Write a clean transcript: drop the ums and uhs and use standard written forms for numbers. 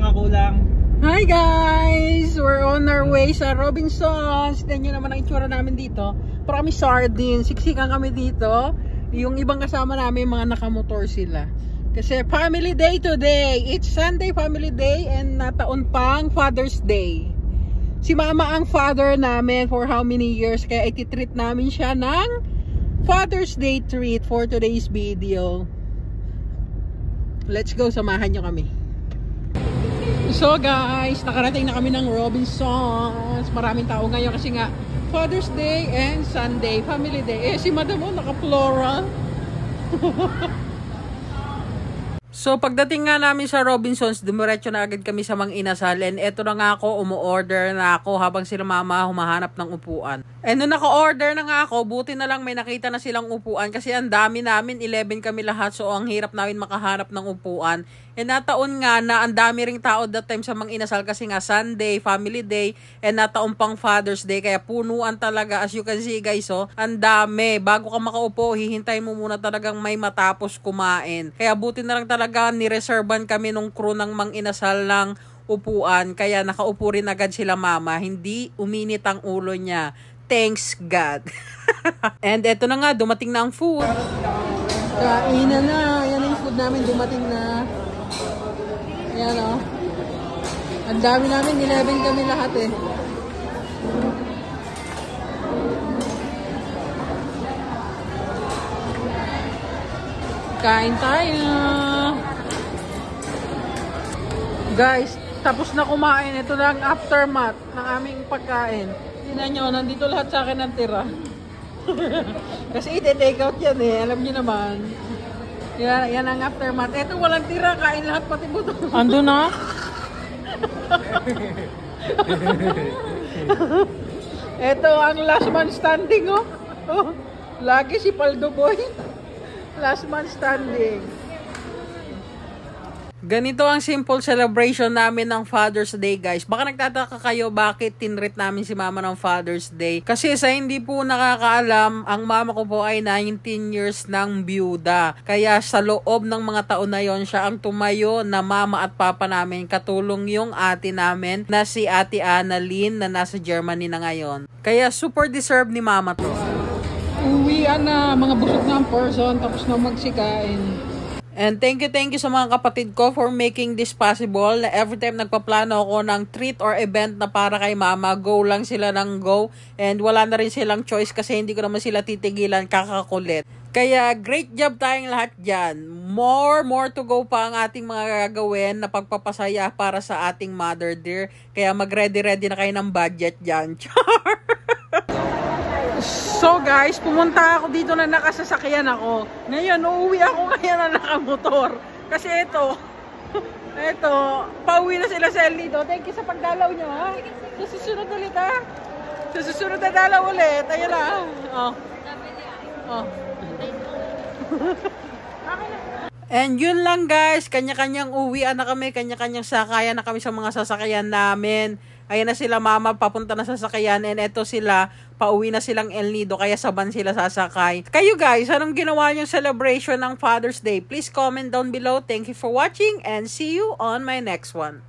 mga kulang. Hi guys! We're on our way sa Robinsons. Tignan nyo naman ang itsura namin dito. Marami sardines. Siksikan kami dito. Yung ibang kasama namin, mga nakamotor sila. Kasi family day today. It's Sunday family day and nataon pang Father's Day. Si Mama ang father namin for how many years. Kaya ititreat namin siya ng Father's Day treat for today's video. Let's go, samahan nyo kami. So guys, nakarating na kami ng Robinsons. Maraming tao ngayon kasi nga Father's Day and Sunday, Family Day. Si Madam naka-floral. So pagdating nga namin sa Robinsons, dumiretso na agad kami sa Mang Inasal. And eto na nga ako, umu-order na ako habang sila Mama humahanap ng upuan. And nung naka-order na nga ako, buti na lang may nakita na silang upuan kasi ang dami namin, 11 kami lahat. So ang hirap namin makahanap ng upuan. And nataon nga na ang dami ring tao that time sa Mang Inasal kasi nga Sunday, Family Day, and nataon pang Father's Day. Kaya punuan talaga, as you can see guys, oh, ang dami. Bago ka makaupo, hihintayin mo muna talagang may matapos kumain. Kaya buti na lang talaga nireservan kami nung crew ng Mang Inasal ng upuan. Kaya nakaupo rin agad sila Mama. Hindi uminit ang ulo niya. Thanks God. And eto na nga, dumating na ang food. Kainan na. Yan yung food namin, dumating na. Ayan o. Ang dami namin, 11 kami lahat eh. Kain tayo. Guys, tapos na kumain. Ito na ang aftermath ng aming pagkain. Tingnan nyo, nandito lahat sa akin ang tira. Kasi ite-take out yan eh. Alam nyo naman. Yan ang aftermath. Ito walang tira, kain lahat pati buto. Ando na? Ito ang last man standing oh. Lagi si Paldo Boy. Last man standing. Ganito ang simple celebration namin ng Father's Day guys. Baka nagtataka kayo bakit tinreat namin si Mama ng Father's Day. Kasi sa hindi po nakakaalam, ang mama ko po ay 19 years ng byuda. Kaya sa loob ng mga taon na yon, siya ang tumayo na mama at papa namin. Katulong yung ate namin na si Ate Annalyn na nasa Germany na ngayon. Kaya super deserve ni Mama to. Uwian na, mga busog na ang person tapos na magsikain. And thank you sa mga kapatid ko for making this possible. Every time nagpaplano ako ng treat or event na para kay Mama, go lang sila ng go. And wala na rin silang choice kasi hindi ko naman sila titigilan, kakakulit. Kaya great job tayong lahat dyan. More to go pa ang ating mga gagawin na pagpapasaya para sa ating mother dear. Kaya mag-ready na kayo ng budget dyan. So guys, pumunta ako dito na nakasasakyan ako. Ngayon, uuwi ako ngayon na nakamotor. Kasi ito, pauwi na sila sa El Nido. Thank you sa pagdalaw nyo ha. Sa susunod ulit ha. Sa susunod na dalaw ulit. Ayan na. And yun lang guys, kanya-kanyang uwian na kami, kanya-kanyang sakayan na kami sa mga sasakyan namin. Ayan na sila Mama, papunta na sa sasakyan. And eto sila, pauwi na silang El Nido, kaya saban sila sasakay. Kayo guys, anong ginawa niyong celebration ng Father's Day? Please comment down below. Thank you for watching and see you on my next one.